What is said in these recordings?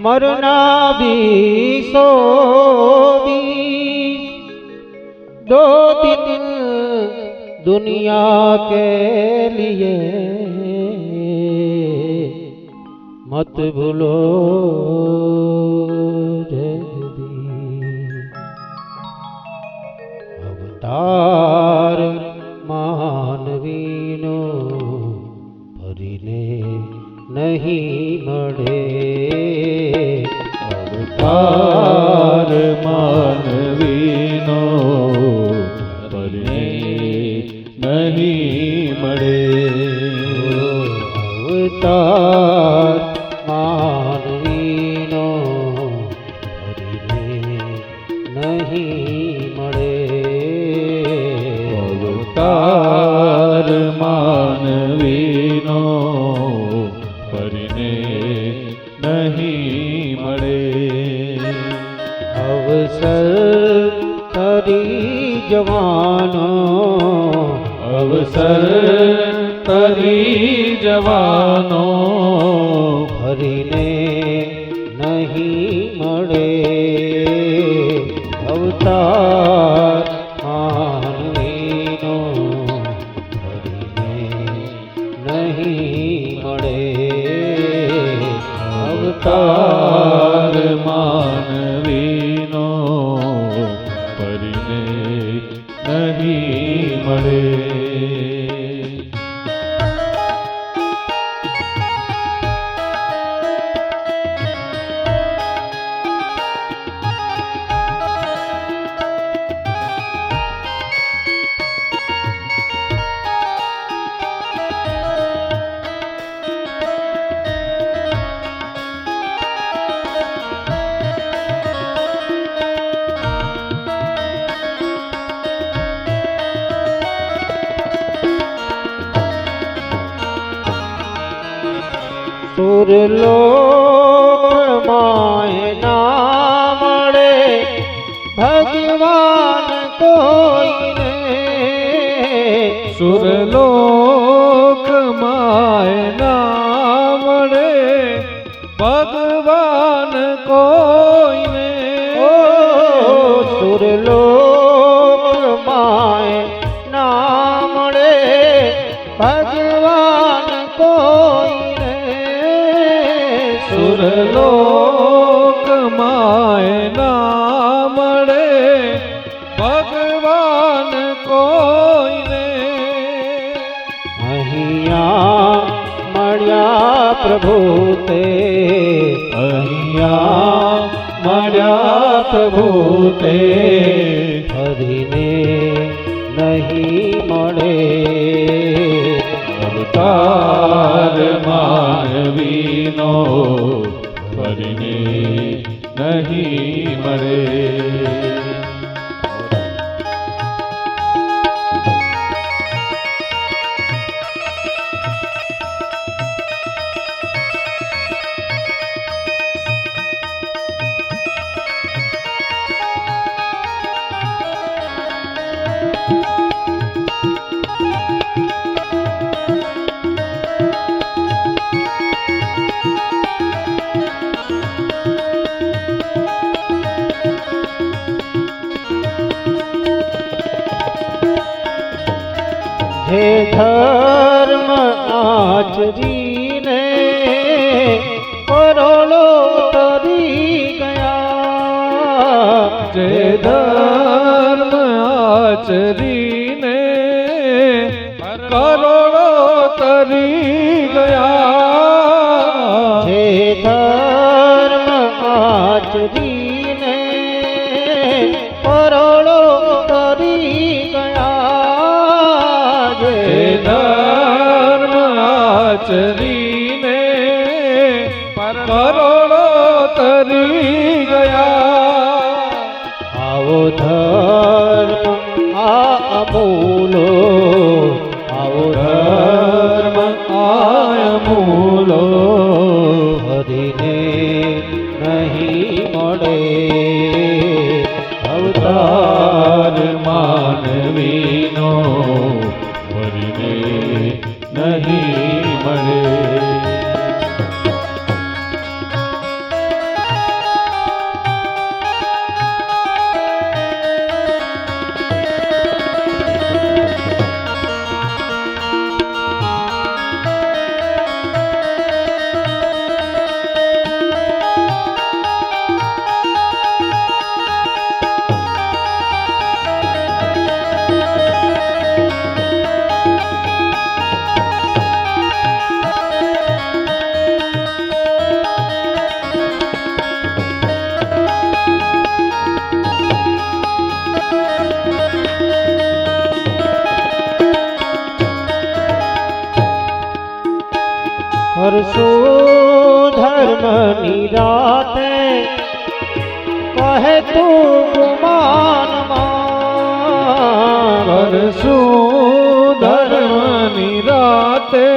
मरना भी 2 दिन दुनिया के लिए मत भूलो अवतार मानवीनो फरीने नहीं मळे अवतार मानवीनो फरीने नहीं मळे अवतार मानवीनो फरीने नहीं मळे अवतार मानवीनो फरीने नहीं मळे अवसर तरी जवानो अवसर तरी जवानो फरीने नहीं मळे अवतार मानवीनो फरीने नहीं मळे अवतार मानवीनो फरीने नहीं मळे सुरलोक माय ना मळे भगवान कोई ने सुरलोक माय ना मळे भगवान कोई ने ओ सुरलोक माय ना मळे भगवान कोई सुरलोक माय ना मळे भगवान कोई ने अहिया मळ्या प्रभु ते अहिया मळ्या प्रभु ते फरीने नहीं मळे अवतार मानवीनो फरीने नहीं मळे हे धर्म आचरीने करोड़ो तरी गया जे धर्म आचरीने करोड़ो तरी गया हे धर्म आचरीने करोड़ो तरी गया धर्म आचरीने करोड़ो तरी गया आओ धर्म अमूलो आओ धर्म अमूलो फरीने नहीं मळे अवतार मानवीनो फरीने नहीं मळे કરશો ધર્મની રાતે કહે તું ગુમાનમાં કરશું ધર્મની રાતે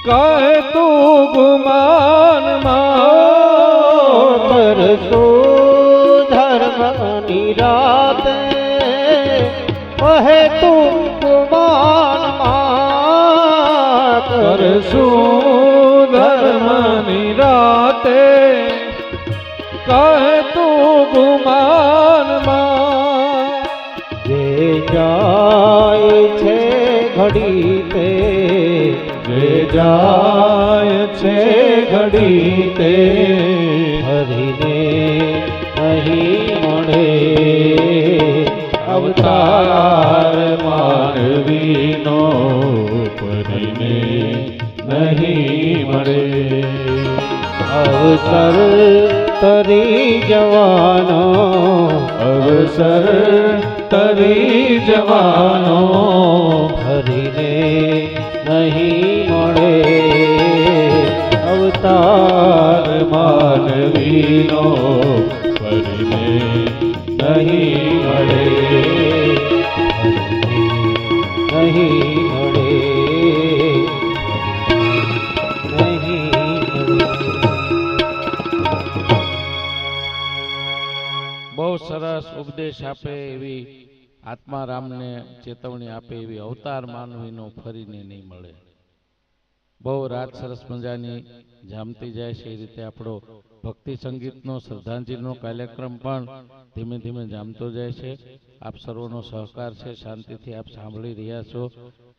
કહે તું ગુમાનમાં કરશો ધર્મની રાતે કહે તું ગુમાનમાં કરશું ધર્મની રાતે કહે તું ગુમાનમાં જે જાય છે ઘડી તે જે જાય છે ઘડી તે હરીને નહીં મળે અવતાર માનવીનો પરીને નહીં મળે અવસર તરી જવાનો અવસર તરી જવાનો હરીને નહીં મળે અવતાર માનવીનો પરીને નહીં મળે નહીં મળે નહીં મળે. બહુ સરસ ઉપદેશ આપે એવી આત્મારામને ચેતવણી આપે એવી અવતાર માનવીનો ફરીને નહીં મળે. બહુ રાત સરસ મજાની જામતી જાય છે એ રીતે આપણો ભક્તિ સંગીતનો શ્રદ્ધાંજલિનો કાર્યક્રમ પણ ધીમે ધીમે જામતો જાય છે. આપ સર્વનો સહકાર છે, શાંતિથી આપ સાંભળી રહ્યા છો.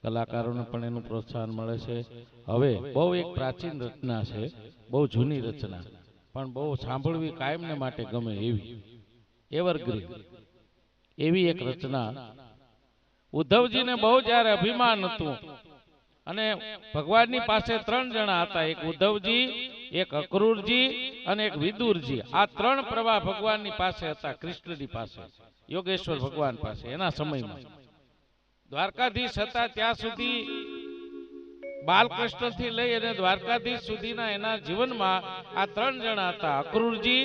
કલાકારોને પણ એનું પ્રોત્સાહન મળે છે. હવે બહુ એક પ્રાચીન રચના છે, બહુ જૂની રચના, પણ બહુ સાંભળવી કાયમને માટે ગમે એવી એવરગ્રીન એવી એક રચના. ઉદ્ધવજીને બહુ જ્યારે અભિમાન હતું અને ભગવાનની પાસે 3 જણા હતા, એક ઉદ્ધવજી, એક અક્રૂરજી અને એક વિદુરજી. આ 3 પ્રવાહ ભગવાનની પાસે હતા, કૃષ્ણની પાસે, યોગેશ્વર ભગવાન પાસે. એના સમયમાં દ્વારકાધીશ હતા ત્યાં સુધી બાલકૃષ્ણથી લઈ અને દ્વારકાધીશ સુધીના એના જીવનમાં આ 3 જણા હતા, અક્રૂરજી,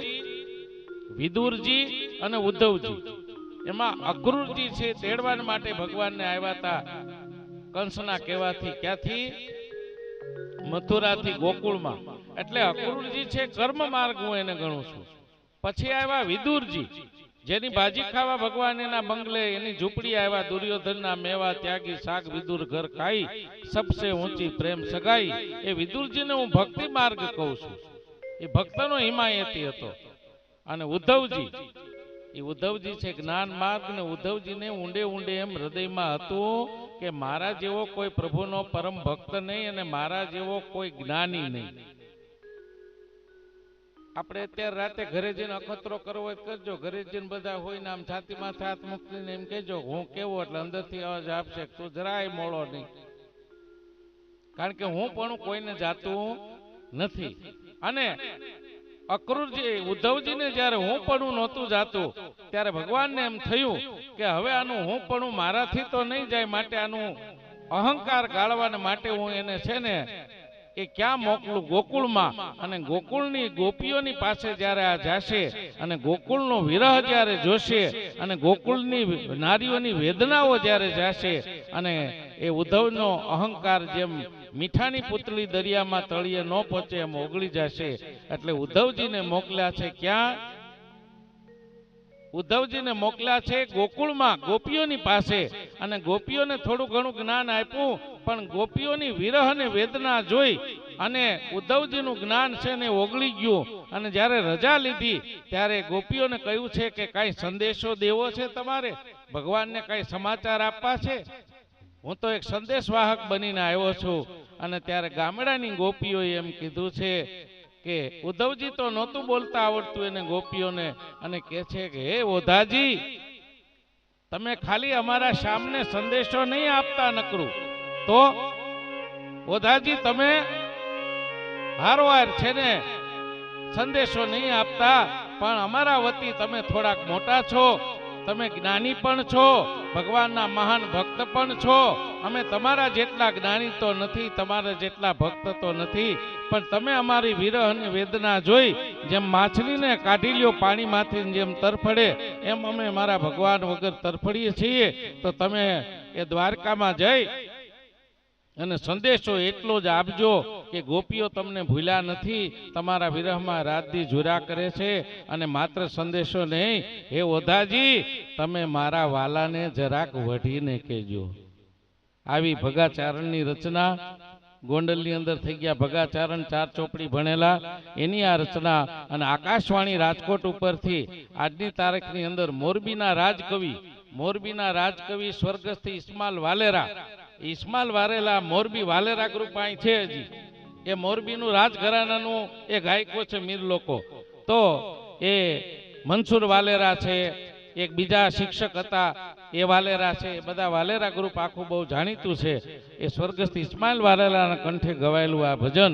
વિદુરજી અને ઉદ્ધવજી. એમાં અક્રૂરજી છે તેડવા માટે ભગવાનને આવ્યા હતા કંસના કહેવાથી. ક્યાંથી? મથુરાથી ગોકુળમાં. એટલે અક્રૂરજી છે કર્મ માર્ગ, હું એને ગણું છું. પછી આવ્યા વિદુરજી, જેની ભાજી ખાવા ભગવાન એના બંગલે એની ઝૂંપડી આવ્યા. દુર્યોધનના મેવા ત્યાગી શાક વિદુર ઘર ખાઈ, સબસે ઊંચી પ્રેમ સગાઈ. એ વિદુરજીને હું ભક્તિ માર્ગ કહું છું. એ ભક્તનો હિમાયતી હતો. અને ઉદ્ધવજી, એ ઉદ્ધવજી છે જ્ઞાન માર્ગ. ને ઉદ્ધવજીને ઊંડે ઊંડે એમ હૃદયમાં હતું કે મારા જેવો કોઈ પ્રભુનો પરમ ભક્ત નહીં અને મારા જેવો કોઈ જ્ઞાની નહીં. આપણે અત્યારે રાતે ઘરે જઈને અખતરો કરવો હોય કરજો. ઘરે જઈને બધા હોય ને આમ છાતીમાં હાથ મૂકીને એમ કહેજો હું કેવો, એટલે અંદરથી અવાજ આપશે તું જરાય મોળો નહીં. કારણ કે હું પણ કોઈને જાતું નથી. અને અક્રૂરજી, ઉદ્ધવજીને જ્યારે હું પણ નહોતું જાતું ત્યારે ભગવાનને એમ થયું કે હવે આનું હું પણ મારાથી તો નહીં જાય, માટે આનું અહંકાર ગાળવાને માટે હું એને છે ને એ ક્યાં મોકલું? ગોકુળમાં. અને ગોકુળની ગોપીઓની પાસે જ્યારે આ જાશે અને ગોકુળનો વિરહ જ્યારે જોશે અને ગોકુળની નારીઓની વેદનાઓ જ્યારે જાશે અને એ ઉદ્ધવનો અહંકાર જેમ મીઠાની પુતળી દરિયામાં તળિયે ન પહોંચે એમ ઓગળી જશે. એટલે ઉદ્ધવજીને મોકલ્યા છે ક્યાં? ઉદ્ધવજીને મોકલ્યા છે ગોકુળમાં, ગોપીઓની પાસે. અને ગોપીઓને થોડું ઘણું જ્ઞાન આપ્યું, પણ ગોપીઓની વિરહ અને વેદના જોઈ અને ઉદ્ધવજીનું જ્ઞાન છે ને ઓગળી ગયું. અને જ્યારે રજા લીધી ત્યારે ગોપીઓને કહ્યું છે કે કાંઈ સંદેશો દેવો છે તમારે? ભગવાનને કાંઈ સમાચાર આપવા છે? હું તો એક સંદેશવાહક બનીને આવ્યો છું. અને ત્યારે ગામડાની ગોપીઓએ એમ કીધું છે કે ઉદ્ધવજી તો નહોતું બોલતા આવડતું એને ગોપીઓને, અને કહે છે કે હે ઓધાજી, તમે ખાલી અમારા સામને સંદેશો નહીં આપતા નકરું તો ઓધાજી તમે હારવાર છે ને સંદેશો નહીં આપતા, પણ અમારા વતી તમે થોડાક મોટા છો તમે જ્ઞાની પણ છો, ભગવાનના મહાન ભક્ત પણ છો. અમે તમારા જેટલા જ્ઞાની તો નથી, તમારા જેટલા ભક્ત તો નથી, પણ તમે અમારી વિરહ અને વેદના જોઈ જેમ માછલીને કાઢી લ્યો પાણીમાંથી જેમ તરફડે એમ અમે મારા ભગવાન વગર તરફડીએ છીએ. તો તમે એ દ્વારકામાં જઈ અને સંદેશો એટલો જ આપજો કે ગોપીઓ તમને ભૂલ્યા નથી, તમારા વિરહમાં રાતદી ઝુરા કરે છે. અને માત્ર સંદેશો નહીં, હે ઓધાજી તમે મારા વાલાને જરાક વઢીને કહેજો. આવી ભગાચારણની રચના ગોંડલની અંદર થઈ ગયા. ભગાચારણ 4 ચોપડી ભણેલા એની આ રચના. અને આકાશવાણી રાજકોટ ઉપરથી આજની તારીખની અંદર મોરબીના રાજકવિ સ્વર્ગસ્થ ઇસ્માલ વાલેરા મોરબી વાલેરા ગ્રુપ અહીં છે. હજી એ મોરબીનું રાજઘરાનાનું એ ગાયકો છે મીર લોકો. તો એ મનસુર વાલેરા છે, એક બીજા શિક્ષક હતા એ વાલેરા છે. એ બધા વાલેરા ગ્રુપ આખું બહુ જાણીતું છે. એ સ્વર્ગસ્થ ઇસ્માઇલ વાલેરાના કંઠે ગવાયેલું આ ભજન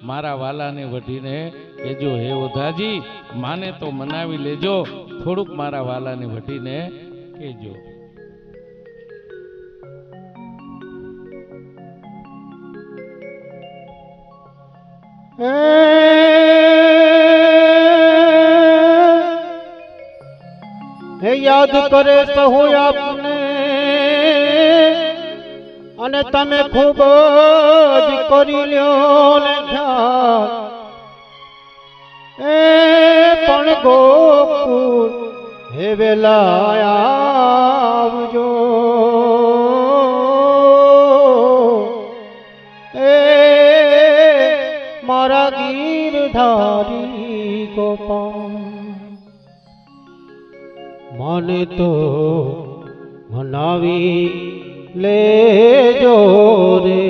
મારા વાલાને વઢીને કહેજો. હે ઓધાજી માને તો મનાવી લેજો, થોડુંક મારા વાલાને વઢીને કહેજો. હે યાદ કરે સહુ આપને અને તમે ખૂબ જ કરી લ્યો ને ખ્યાલ. એ પણ ગોકુળ હે વેલા આવજો. એ મારા ગીરધારી ગોપાલ મને તો મનાવી લેજો રે.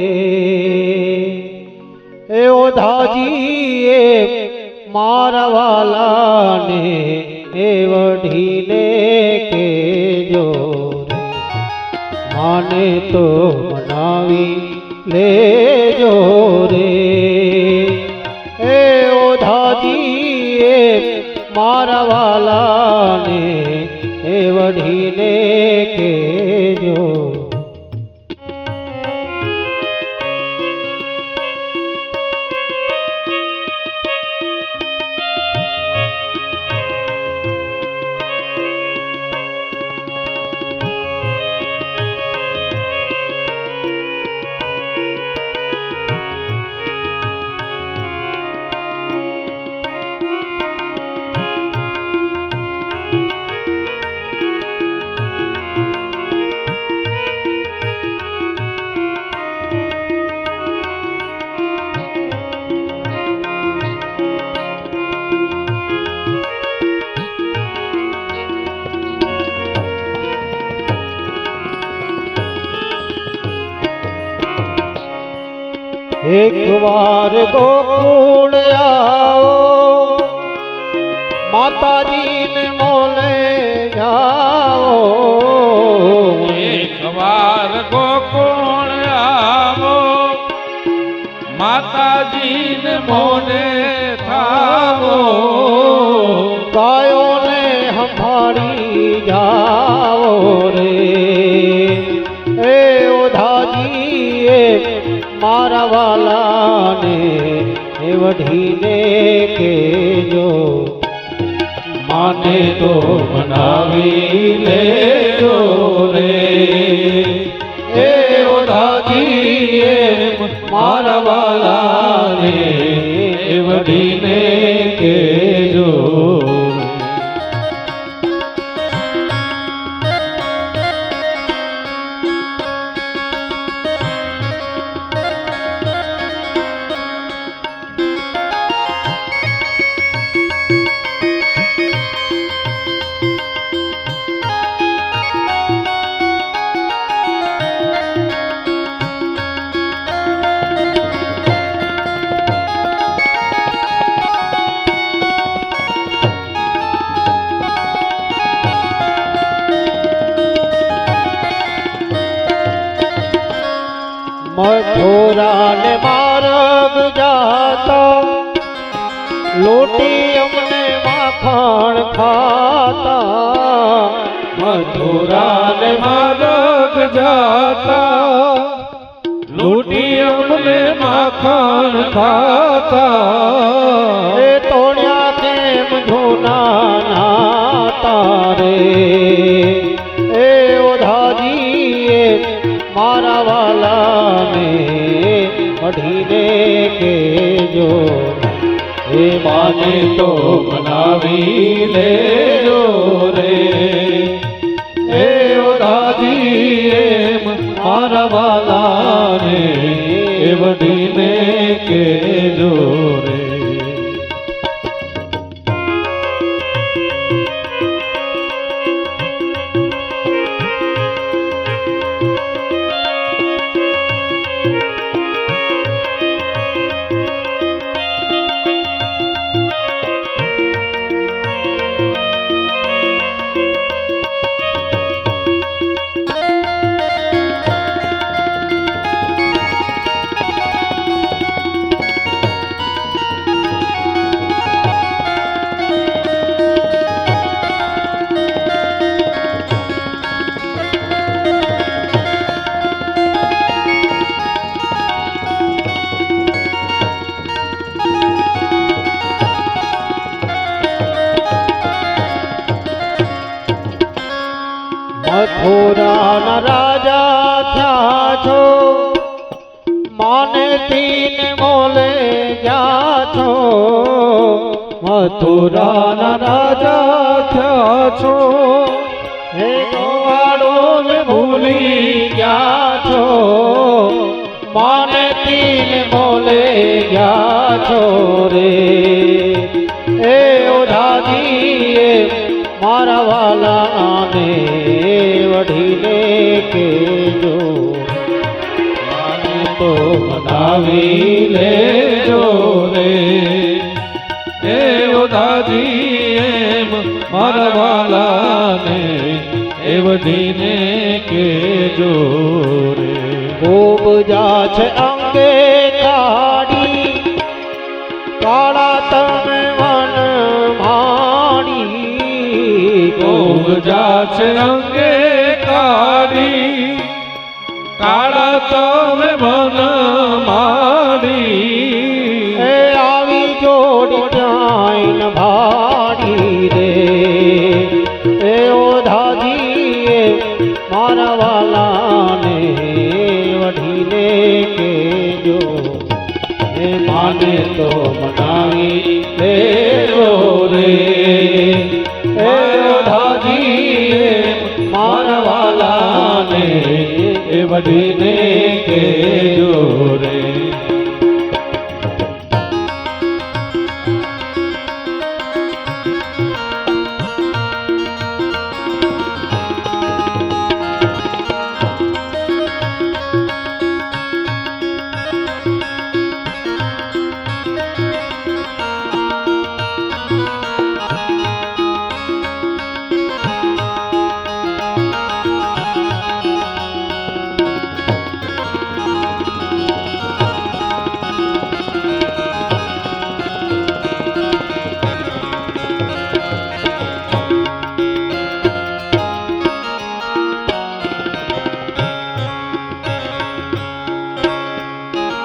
એ ઓધાજી એ મારા વાલાને એ વઢીને કેજો રે. માને તો મનાવી લેજો રે. એ ઓધાજી એ મારા વાલાને એ વઢીને કેજો. એક વાર ગોકુળ આવો, માતાજીને મોલે જાઓ. એક વાર ગોકુળ આવો, માતાજીને મોલે થાવો. ગાયોને સંભાળી જાઓ રે. એ ઓધાજી એ મારા વાલાને એ વઢીને કેજો. માને તો મનાવી લેજો રે. એ ઓધાજી એ મારા વાલાને એ વઢીને કેજો. મથુરાને માર્ગ જાતા, લૂંટી અમને માખણ ખાતા. મથુરા ને માર્ગ જાતા લૂટી અમને માખણ ખાતા એ તોડ્યા તેમ ધોના તારે એ ઓધાજીએ મારા વાલાને કઢીને કેજો હે માને તો મનાવી લેજો રે હે ઓધાજી એમ મારા વાલાને એ વઢીને કેજો રે મથુરાના રાજા થયા છો માને તીન મોલે ગયા છો મથુરાના રાજા થયા છો હે ગોવાડો ને ભૂલી ગયા છો માને તીન મોલે ગયા છો રે એ ઓધાજીએ મારા વાલાને વઢીને કેજો માને તો મનાવી લેજો રે હે ઓધાજી એમ મારા વાલાને એ વઢીને કેજો રે ખૂબ જા છે અંગે કાઢી કાળા તમે મન માડી ખૂબ જા છે અંગે કાઢી કાળા તમે મન માડી એ આવી જોડી ક્યાંય ન ભાડી રે એ ઓધાજીએ મારા વાલાને વઢીને કેજો હે માને તો મનાવી લેજો રે હે ઓધાજી મારા વાલાને એ વઢીને કેજો રે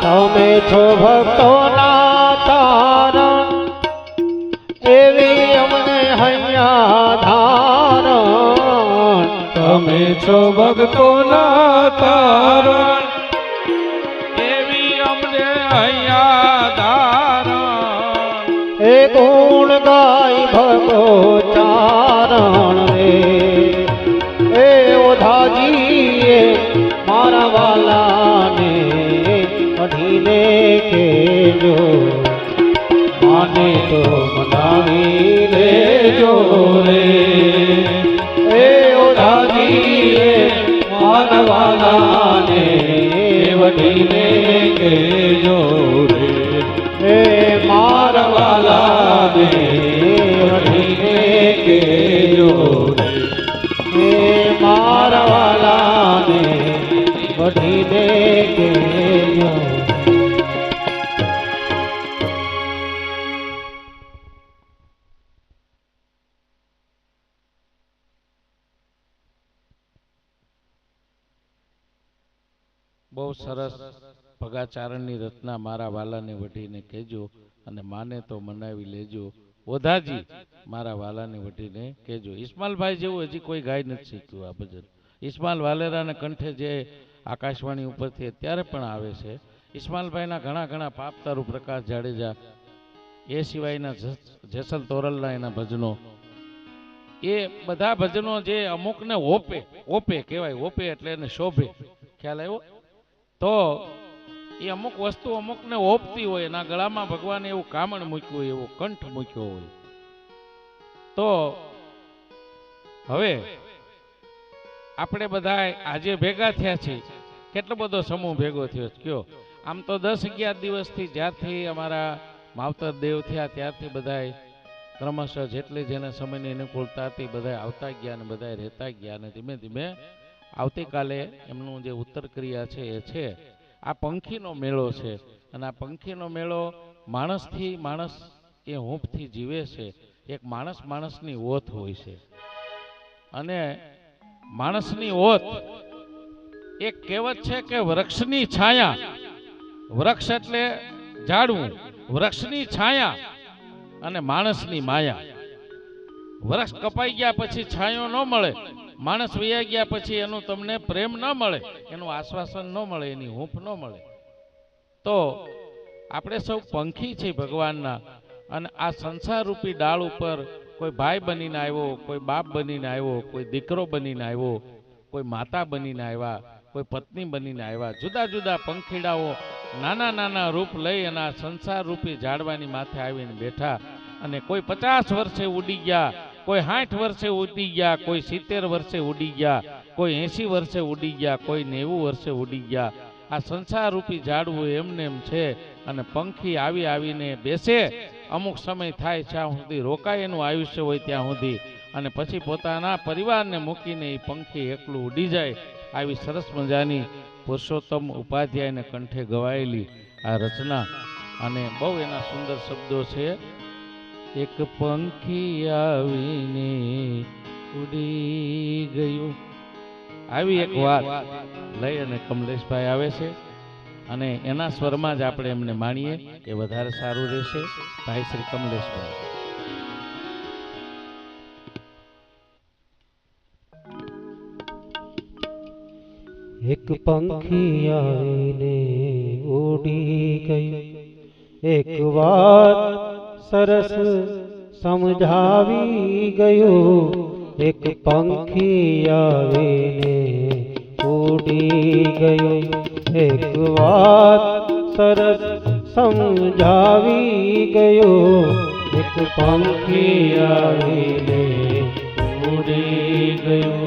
તમે છો ભક્તોના તારણ એવી અમને હૈયા ધારણ તમે છો ભક્તોના તારણ એવી અમને અહીંયા ધારણ એ ગુણ ગાય ભગો ચારણ રે એ ઓધાજીએ મારા વાલાને કઢીને કેજો માને તો મનાવી લેજો રે એ ઓધાજીએ મારા વાલાને વઢીને કેજો રે એ મારા વાલાને વઢીને કેજો રે એ મારા વાલાને વઢીને કેજો બહુ સરસ ભગાચારણની રચના મારા વાલાને વઢીને કહેજો અને માને તો મનાવી લેજો ઓધાજી મારા વાલાને વઢીને કહેજો. ઇસ્માલભાઈ જેવું હજી કોઈ ગાય નથી શીખ્યું આ ભજન. ઇસ્માલ વાલેરાના કંઠે જે આકાશવાણી ઉપરથી અત્યારે પણ આવે છે. ઇસ્માલભાઈના ઘણા ઘણા પાપતારું પ્રકાશ જાડેજા એ સિવાયના જેસલ તોરલના એના ભજનો એ બધા ભજનો જે અમુકને ઓપે કહેવાય. ઓપે એટલે એને શોભે. ખ્યાલ આવ્યો? તો એ અમુક વસ્તુ અમુકને ઓપતી હોય, એના ગળામાં ભગવાને એવું કામણ મૂક્યું હોય, એવો કંઠ મૂક્યો હોય. તો હવે આપણે બધા આજે ભેગા થયા છીએ. કેટલો બધો સમૂહ ભેગો થયો છે કયો? આમ તો 10-11 દિવસથી જ્યારથી અમારા માવતર દેવ થયા ત્યારથી બધા ક્રમશઃ જેટલી જેને સમયની અનુકૂળતા હતી બધા આવતા ગયા અને બધા રહેતા ગયા અને ધીમે ધીમે આવતીકાલે એમનું જે ઉત્તર ક્રિયા છે એ છે. આ પંખીનો મેળો છે અને આ પંખીનો મેળો માણસથી માણસ એ હૂંફથી જીવે છે. એક માણસની ઓથ હોય છે અને માણસની ઓથ એક કહેવત છે કે વૃક્ષની છાયા, વૃક્ષ એટલે ઝાડવું, વૃક્ષની છાયા અને માણસની માયા. વૃક્ષ કપાઈ ગયા પછી છાયો ન મળે, માણસ વૈયા ગયા પછી એનું તમને પ્રેમ ન મળે, એનું આશ્વાસન ન મળે, એની હૂંફ ન મળે. તો આપણે સૌ પંખી છીએ ભગવાનના અને આ સંસાર રૂપી ડાળ ઉપર કોઈ ભાઈ બનીને આવ્યો, કોઈ બાપ બનીને આવ્યો, કોઈ દીકરો બનીને આવ્યો, કોઈ માતા બનીને આવ્યા, કોઈ પત્ની બનીને આવ્યા. જુદા જુદા પંખીડાઓ નાના નાના રૂપ લઈ અને આ સંસાર રૂપી ઝાડવાની માથે આવીને બેઠા અને કોઈ 50 વર્ષે ઉડી ગયા, કોઈ 60 વર્ષે ઉડી ગયા, કોઈ 70 વર્ષે ઉડી ગયા, કોઈ 80 વર્ષે ઉડી ગયા, કોઈ 90 વર્ષે ઉડી ગયા. આ સંસાર રૂપી ઝાડવું એમને એમ છે અને પંખી આવી આવીને બેસે. અમુક સમય થાય ત્યાં સુધી રોકાય એનું આયુષ્ય હોય ત્યાં સુધી અને પછી પોતાના પરિવારને મૂકીને એ પંખી એકલું ઉડી જાય. આવી સરસ મજાની પુરુષોત્તમ ઉપાધ્યાયને કંઠે ગવાયેલી આ રચના અને બહુ એના સુંદર શબ્દો છે. એક પંખી આવીને ઉડી ગયું, આવી એક વાત લઈ અને કમલેશભાઈ આવે છે અને એના સ્વરમાં જ આપણે એમને માણીએ એ વધારે સારું રહેશે. ભાઈ શ્રી કમલેશભાઈ. એક પંખી આવીને ઉડી ગયું, એક વાત સરસ સમજાવી ગયું. એક પંખી આવીને ઉડી ગયું, એક વાત સરસ સમજાવી ગયું. એક પંખી આવીને ઉડી ગયું.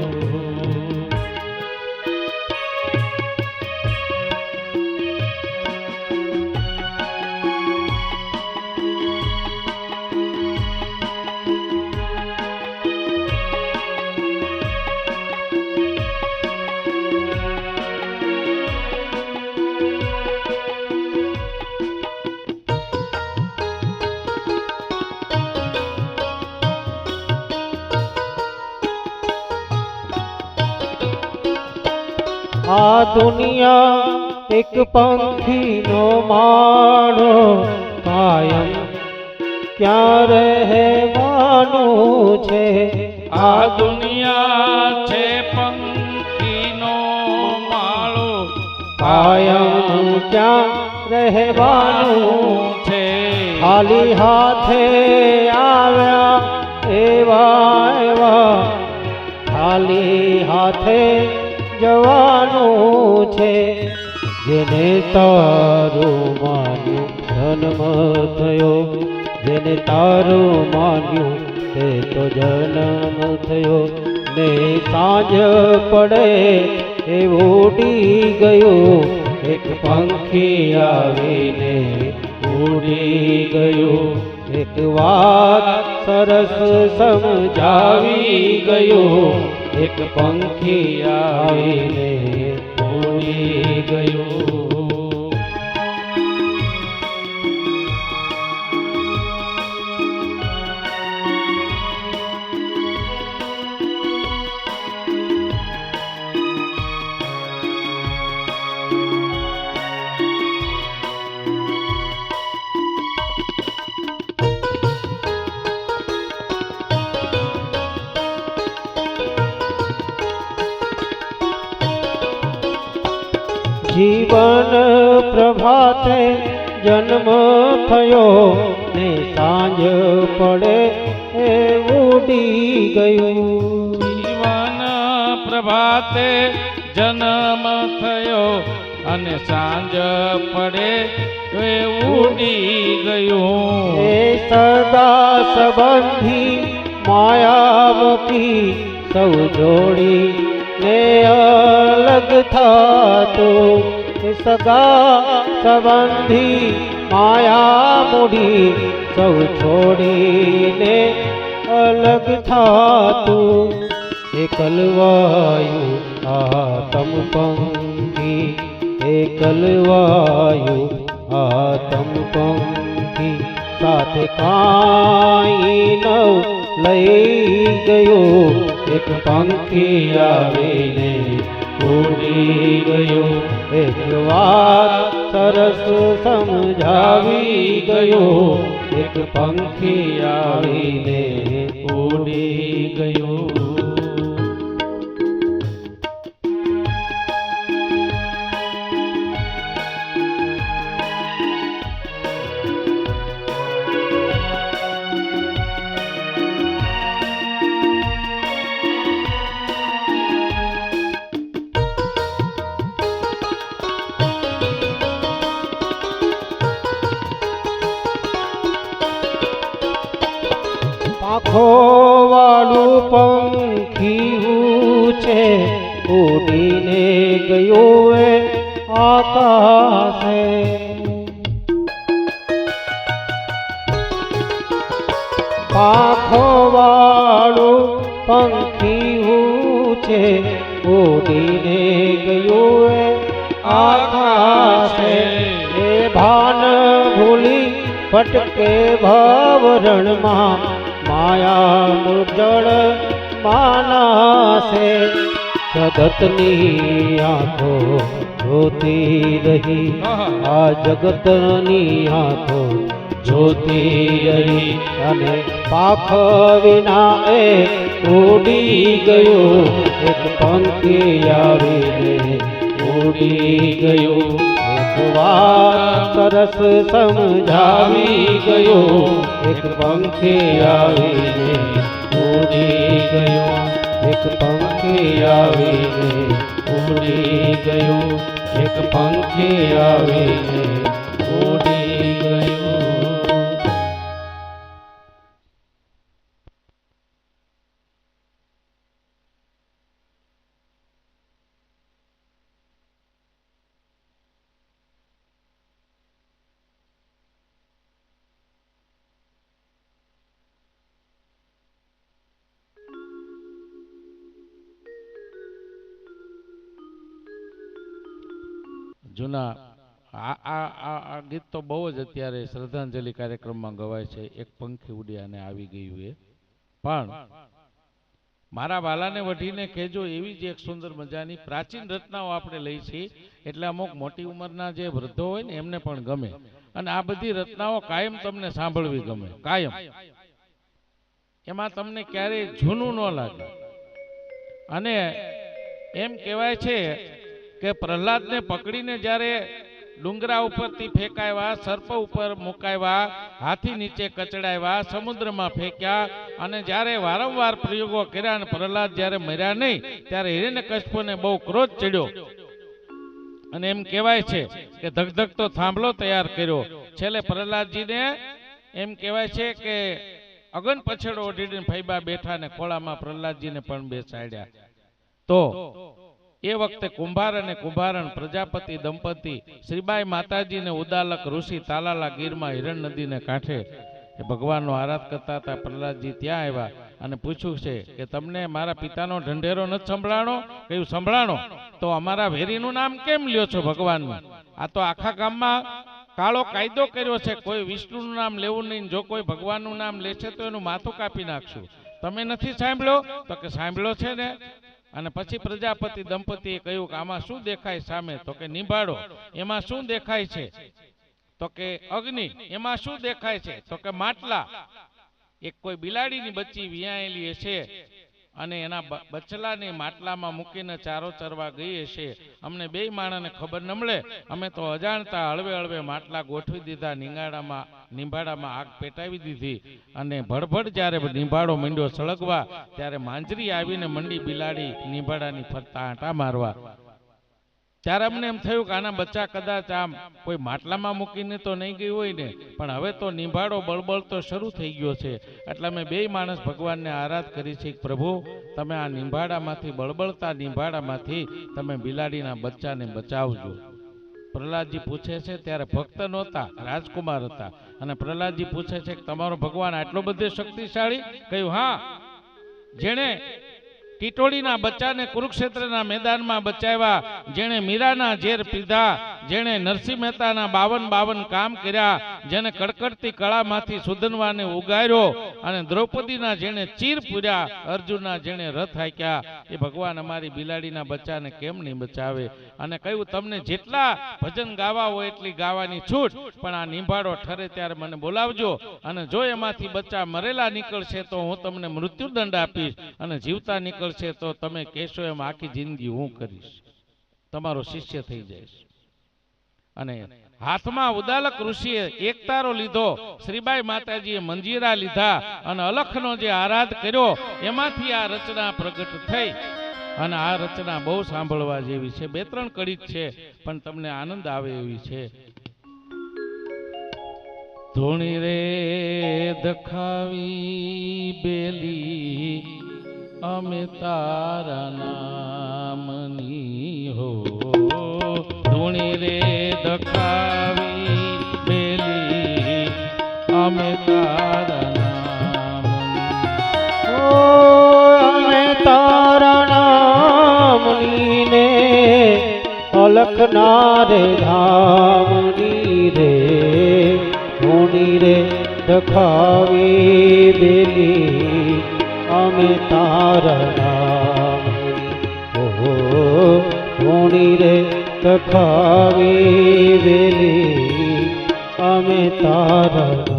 આ દુનિયા એક પંખીનો માળો, કાયમ ક્યાં રહેવાનું છે. આ દુનિયા છે પંખીનો માળો, કાયમ ક્યાં રહેવાનું છે. ખાલી હાથે આવ્યા એવા એવા, ખાલી હાથે જવાનું છે. જેને તારું માન્યું જન્મ થયો, જેને તારું માન્યું તે તો જન્મ થયો. ને સાંજ પડે એ ઉડી ગયું, એક પંખી આવીને ઉડી ગયું. એક વાત સરસ સમજાવી ગયું, એક પંખી આવીને ઉડી ગયું. જીવન પ્રભાતે જન્મ થયો ને સાંજ પડે એ ઉડી ગયું. જીવન પ્રભાતે જન્મ થયો અને સાંજ પડે તો એ ઉડી ગયું. એ સદા સંબંધી માયામુખી સૌ જોડી ને અલગ થાતું. એ સદા સંબંધી માયામુડી સૌ છોડીને અલગ થાતું. એ કલવાયું આતમ પંખી, એ કલવાયું આતમ પંખી સાથે કાંઈ નવ લઈ ગયો. એક પંખી આવીને ઉડી ગયો. એક વાત સરસ સમજાવી ગયો. એક પંખી આવીને ઉડી ગયું. પાંખો વાળું પંખી છે ઉડીને ગયું એ આકાશે. પાંખો વાળું પંખી છે ઉડીને ગયું એ આકાશે. એ ભાન ભૂલી ભટકે ભવરણમાં માયાનું જળ માનાશે. જગતની આંખો જોતી રહી, આ જગતની આંખો જોતી રહી. અને પાખ વિના એ ઉડી ગયું. એક પંખી આવીને ઉડી ગયું. એક વાત સરસ સમજાવી ગયો. એક પંખી આવીને ઉડી ગયો. એક પંખી આવીને ઉડી ગયો. એક પંખી આવીને ઉડી ગયો. જૂના આ ગીત તો બહુ જ અત્યારે શ્રદ્ધાંજલિ કાર્યક્રમમાં ગવાય છે. એક પંખી ઉડ્યાને આવી ગયું એ. પણ મારા વાલાને વઢીને કહેજો એવી જ એક સુંદર મજાની પ્રાચીન રચનાઓ આપણે લઈ છીએ. એટલે અમુક મોટી ઉંમરના જે વૃદ્ધો હોય ને એમને પણ ગમે. અને આ બધી રચનાઓ કાયમ તમને સાંભળવી ગમે. કાયમ એમાં તમને ક્યારેય જૂનું ન લાગે. અને એમ કહેવાય છે કે પ્રહલાદને પકડીને જ્યારે ડુંગરા ઉપરથી ફેંકાવ્યા, સર્પ ઉપર મુકાવ્યા, હાથી નીચે કચડાવ્યા, સમુદ્રમાં ફેંક્યા, અને જ્યારે વારંવાર પ્રયોગો કર્યા અને પ્રહલાદ જ્યારે મર્યા નહીં ત્યારે હિરણ્યકશ્યપને બહુ ક્રોધ ચડ્યો. અને એમ કહેવાય છે કે ધગધગતો થાંભલો તૈયાર કર્યો. છેલ્લે પ્રહલાદજીને એમ કહેવાય છે કે અગન પછેડો ઓઢીને ફૈબા બેઠા ને ખોળામાં પ્રહલાદજીને પણ બેસાડ્યા. તો એ વખતે કુંભાર અને કુંભારણ પ્રજાપતિ દંપતી શ્રીબાઈ માતાજી ને ઉદાલક ઋષિ તાલાલા ગીરમાં હિરણ નદીને કાંઠે એ ભગવાનનો આરાધ કરતા હતા. પ્રહલાદજી ત્યાં આવ્યા અને પૂછ્યું છે કે તમને મારા પિતાનો ઢંઢેરો નથી સંભળાણો? કયું સંભળાણો? તો અમારા વેરીનું નામ કેમ લ્યો છો ભગવાનનું? આ તો આખા ગામમાં કાળો કાયદો કર્યો છે, કોઈ વિષ્ણુનું નામ લેવું નહીં, જો કોઈ ભગવાનનું નામ લેશે તો એનું માથું કાપી નાખશું. તમે નથી સાંભળ્યો? તો કે સાંભળ્યો છે ને. અને પછી પ્રજાપતિ દંપતીએ કહ્યું કે આમાં શું દેખાય સામે? તો કે નિભાડો. એમાં શું દેખાય છે? તો કે અગ્નિ. એમાં શું દેખાય છે? તો કે માટલા. એક કોઈ બિલાડીની બચ્ચી વિયાયેલી છે અને એના બચલાની માટલામાં મૂકીને ચારો ચરવા ગઈ હશે. અમને બે માણસને ખબર ન મળે, અમે તો અજાણતા હળવે હળવે માટલા ગોઠવી દીધા, નીંભાડામાં આગ પેટાવી દીધી. અને ભડભડ જ્યારે નીંભાડો મંડ્યો સળગવા ત્યારે માંજરી આવીને મંડી બિલાડી નીંભાડાની ફરતા આંટા મારવા. ત્યારે અમને એમ થયું કે આના બચ્ચા કદાચ આમ કોઈ માટલામાં મૂકીને તો નહીં ગઈ હોય ને, પણ હવે તો નીંભાડો બળબળતો શરૂ થઈ ગયો છે. એટલે અમે બે માણસ ભગવાનને આરાધ કરી છે, પ્રભુ તમે આ નીંભાડામાંથી, બળબળતા નીંભાડામાંથી તમે બિલાડીના બચ્ચાને બચાવજો. પ્રહલાદજી પૂછે છે, ત્યારે ભક્ત નહોતા, રાજકુમાર હતા. અને પ્રહલાદજી પૂછે છે કે તમારો ભગવાન આટલો બધો શક્તિશાળી? કહ્યું હા, જેણે ટીટોળીના બચ્ચાને કુરુક્ષેત્રના મેદાનમાં બચાવ્યા, જેણે મીરાના ઝેર પીધા, જેણે નરસિંહ મહેતાના 52 કામ કર્યા, જેને કડકડતી કળામાંથી સુધનવાને ઉગાર્યો, અને દ્રૌપદીના જેણે ચીર પૂર્યા, અર્જુનના જેણે રથ હાંક્યા, એ ભગવાન અમારી બિલાડીના બચ્ચાને કેમ નહીં બચાવે? અને કહ્યું તમને જેટલા ભજન ગાવા હોય એટલી ગાવાની છૂટ, પણ આ નીંભાડો ઠરે ત્યારે મને બોલાવજો, અને જો એમાંથી બચ્ચા મરેલા નીકળશે તો હું તમને મૃત્યુદંડ આપીશ, અને જીવતા નીકળશે તો તમે કહેશો એમ આખી જિંદગી હું કરીશ, તમારો શિષ્ય થઈ જઈશ. અને હાથમાં ઉદાલક ઋષિએ એક તારો લીધો, શ્રીબાઈ માતાજીએ મંજીરા લીધા, અને અલખનો જે આરાધ કર્યો એમાંથી આ રચના પ્રગટ થઈ. અને આ રચના બહુ સાંભળવા જેવી છે. 2-3 કડી છે, પણ તમને આનંદ આવે એવી છે. ધૂણી રે દખાવી બેલી અમે તારા નામની હો, ધૂણી રે દખાવી બેલી અમે તારા નામની, અમે તારા નામની ને અલખના રે ધામની રે, ધૂણી રે દખાવી બેલી અમે તારા નામની, ઓહો ધૂણી રે દખાવી બેલી અમે તારા નામ.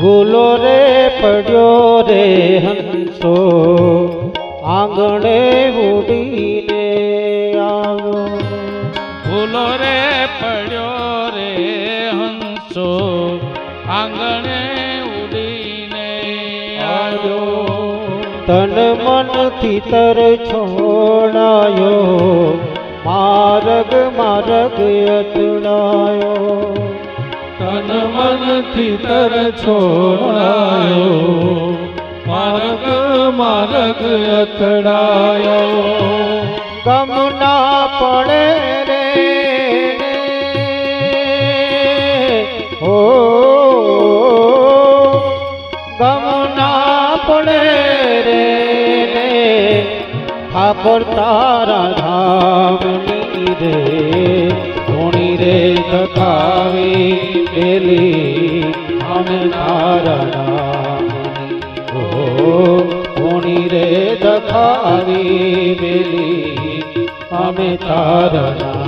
ભૂલો રે પડ્યો રે હંસો, આંગણે ઉડીને આવ્યો. ભૂલો રે પડ્યો રે હંસો, આંગણે ઉડીને આવ્યો. તન મનથી તર છોડાયો, માર્ગ અથડાયો. તન મનથી તર છોડાયો, માર્ગ અથડાયો. ગમ ના પડે રે હો, ગમ ના પડે રે ઠાકોર તારા ધામની રે, ધૂણી રે દખાવી બેલી અમે તારા નામની, ઓ ધૂણી રે દખાવી બેલી અમે તારા નામની.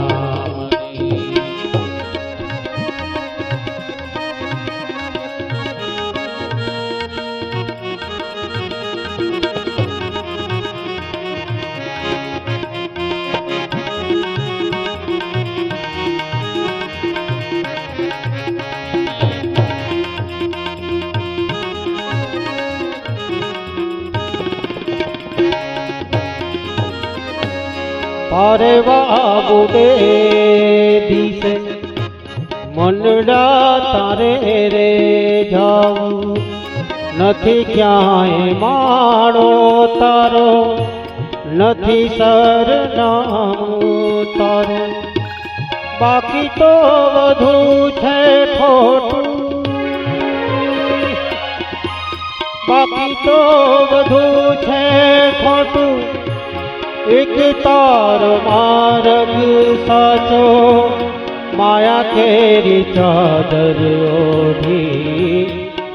પારવા બુડે દિશે મનડા તારે રે જાઉં, નથી ક્યાંય માણો તારો નથી સરનામું તારું, બાકી તો વધુ છે ખોટું, બાકી તો વધુ છે ખોટું, એક તાર માર્ગ સાચો, માયા કેરી ચાદર ઓઢી,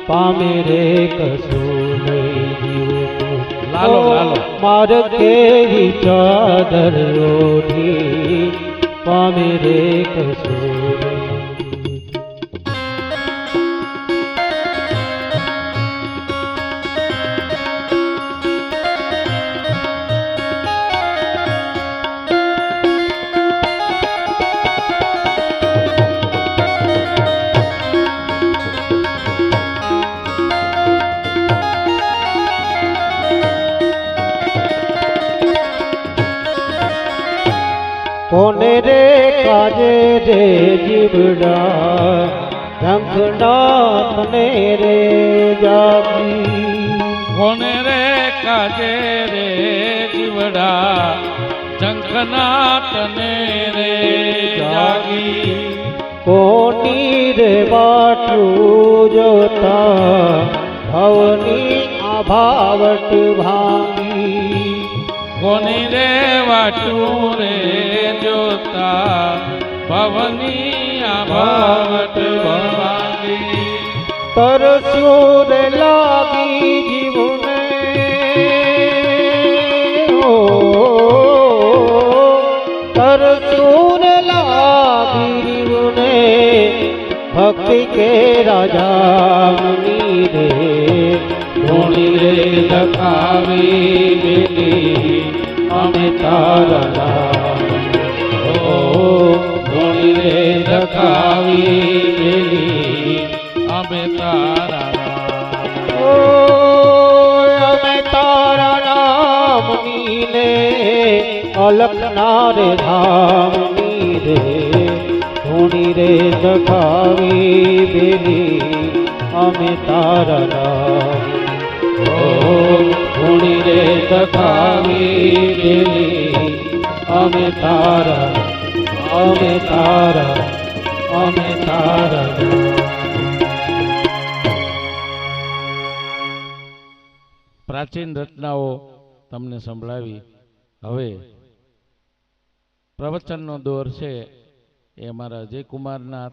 પામે રે કશું નહીં જીવતું. લાલો, લાલો. માર્ગ કેરી ચાદર ઓઢી, પામે રે કશું નહીં. કોને રે કાજે રે જીવડા, ઝંખનાથને રે જાગી. કોને રે કાજે રે જીવડા, ઝંખનાથને રે જાગી. કોની રે બાટું જોતા, ભવની આભાવટ ભાંગી. કોની રે વાટું રે જોતા, ભવની આભાવટ ભાંગી. તરસ્યું રે લાગી જીવને, તરસ્યું રે લાગી જીવને, ભક્તિ કે રાજા મુનિ રે, ધોણી રે લખાવી બેલી, અમે તારા નામ. ધોણી રે લખાવી બેલી, અમે તારા નામ. અમે તારા નામની ને, અલખના રે ધામની રે, ધોણી રે લખાવી બેલી, અમે તારા નામ. ધોણી રે લખાવી બેલી, અમે તારા, અમે તારા, અમે તારા નામ. પ્રાચીન રચનાઓ તમને સંભળાવી. હવે પ્રવચનનો દોર છે એ અમારા અજયકુમારના